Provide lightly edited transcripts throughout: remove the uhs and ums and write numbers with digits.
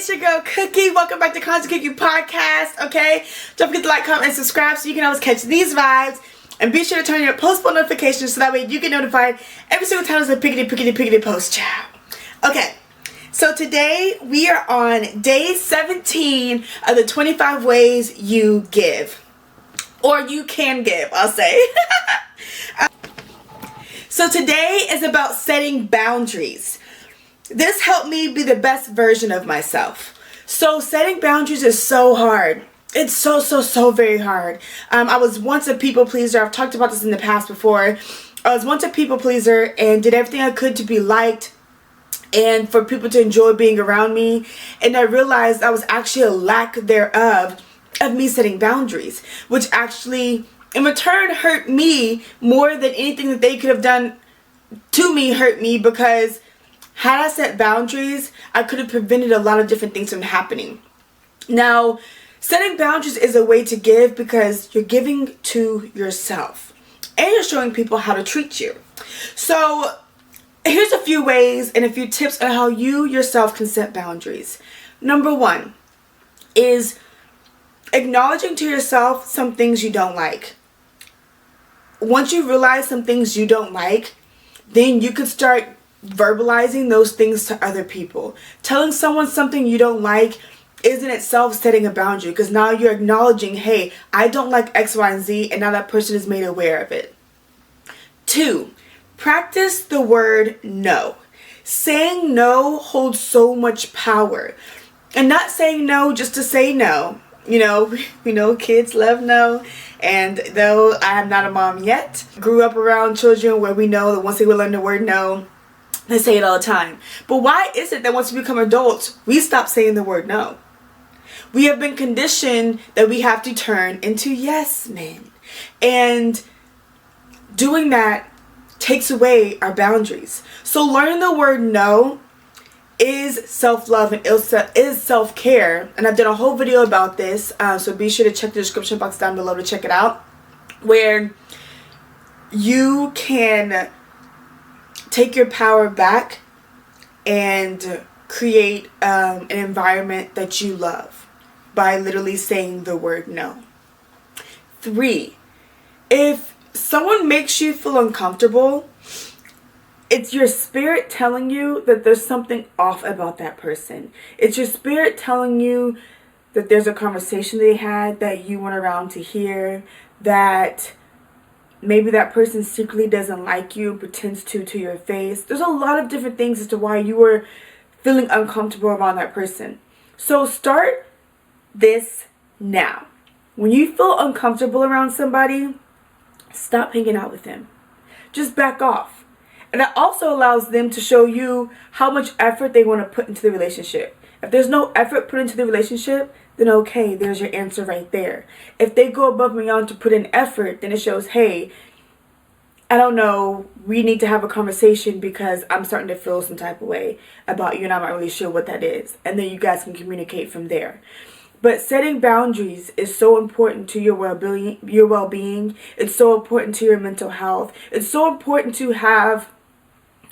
it's your girl Cookie. Welcome back to Content Cookie Podcast, okay? Don't forget to like, comment, and subscribe so you can always catch these vibes. And be sure to turn your post notifications so that way you get notified every single time there's a pickety post, child. Okay, so today we are on day 17 of the 25 ways you give. Or you can give, I'll say. So today is about setting boundaries. This helped me be the best version of myself. So setting boundaries is so hard. It's so very hard. I was once a people pleaser. I've talked about this in the past before. I was once a people pleaser and did everything I could to be liked and for people to enjoy being around me. And I realized that was actually a lack thereof of me setting boundaries, which actually in return hurt me more than anything that they could have done to me hurt me, because had I set boundaries, I could have prevented a lot of different things from happening. Now, setting boundaries is a way to give because you're giving to yourself and you're showing people how to treat you. So here's a few ways and a few tips on how you yourself can set boundaries. Number one is acknowledging to yourself some things you don't like. Once you realize some things you don't like, then you can start verbalizing those things to other people. Telling someone something you don't like is in itself setting a boundary, because now you're acknowledging, hey, I don't like X, Y, and Z, and now that person is made aware of it. 2, practice the word no. Saying no holds so much power. And not saying no just to say no. You know, kids love no. And though I am not a mom yet, grew up around children where we know that once they will learn the word no, they say it all the time. But why is it that once we become adults, we stop saying the word no? We have been conditioned that we have to turn into yes men. And doing that takes away our boundaries. So learning the word no is self-love and is self-care. And I've done a whole video about this. So be sure to check the description box down below to check it out. Where you can take your power back and create an environment that you love by literally saying the word no. 3, if someone makes you feel uncomfortable, it's your spirit telling you that there's something off about that person. It's your spirit telling you that there's a conversation they had that you weren't around to hear, that maybe that person secretly doesn't like you, pretends to your face. There's a lot of different things as to why you were feeling uncomfortable around that person. So start this now. When you feel uncomfortable around somebody, stop hanging out with them. Just back off. And that also allows them to show you how much effort they want to put into the relationship. If there's no effort put into the relationship, then okay, there's your answer right there. If they go above and beyond to put in effort, then it shows, hey, I don't know, we need to have a conversation because I'm starting to feel some type of way about you and I'm not really sure what that is. And then you guys can communicate from there. But setting boundaries is so important to your well-being. It's so important to your mental health. It's so important to have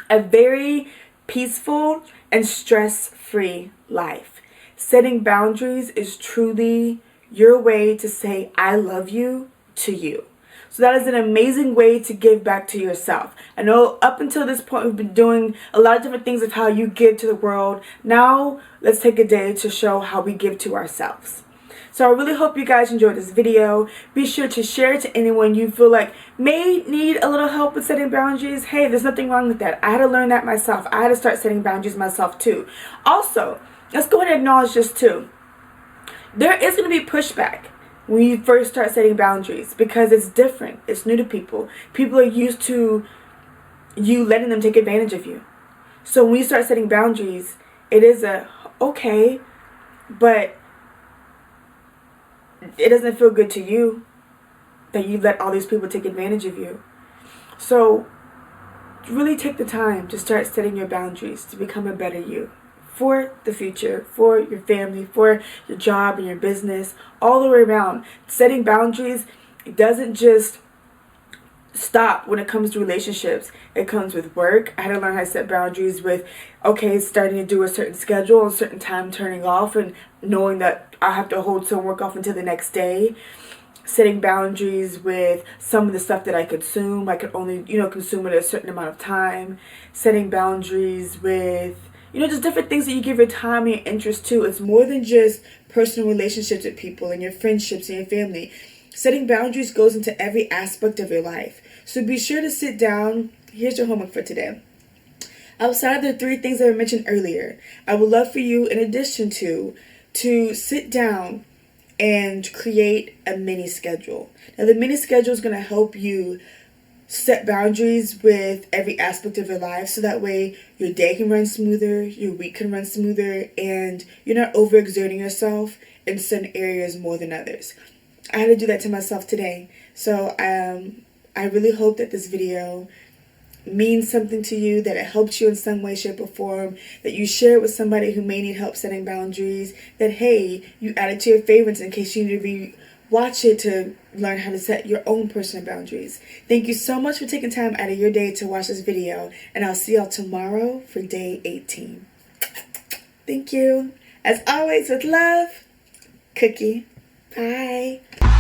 a very peaceful and stress-free life. Setting boundaries is truly your way to say I love you to you. So that is an amazing way to give back to yourself. I know up until this point we've been doing a lot of different things of how you give to the world. Now let's take a day to show how we give to ourselves. So I really hope you guys enjoyed this video. Be sure to share it to anyone you feel like may need a little help with setting boundaries. Hey, there's nothing wrong with that. I had to learn that myself. I had to start setting boundaries myself too. Also, let's go ahead and acknowledge this too. There is going to be pushback when you first start setting boundaries because it's different. It's new to people. People are used to you letting them take advantage of you. So when you start setting boundaries, it is okay, but it doesn't feel good to you that you let all these people take advantage of you. So really take the time to start setting your boundaries to become a better you for the future, for your family, for your job and your business, all the way around. Setting boundaries, it doesn't just stop when it comes to relationships. It comes with work. I had to learn how to set boundaries with, okay, starting to do a certain schedule, a certain time turning off, and knowing that I have to hold some work off until the next day. Setting boundaries with some of the stuff that I consume. I could only, consume it a certain amount of time. Setting boundaries with, just different things that you give your time and your interest to. It's more than just personal relationships with people and your friendships and your family. Setting boundaries goes into every aspect of your life. So be sure to sit down. Here's your homework for today. Outside of the 3 things that I mentioned earlier, I would love for you, in addition to sit down and create a mini schedule. Now, the mini schedule is going to help you set boundaries with every aspect of your life, so that way your day can run smoother, your week can run smoother, and you're not overexerting yourself in certain areas more than others. I had to do that to myself today. So I really hope that this video means something to you, that it helps you in some way, shape, or form, that you share it with somebody who may need help setting boundaries, that, hey, you add it to your favorites in case you need to watch it to learn how to set your own personal boundaries. Thank you so much for taking time out of your day to watch this video, and I'll see y'all tomorrow for day 18. Thank you. As always, with love, Cookie. Bye.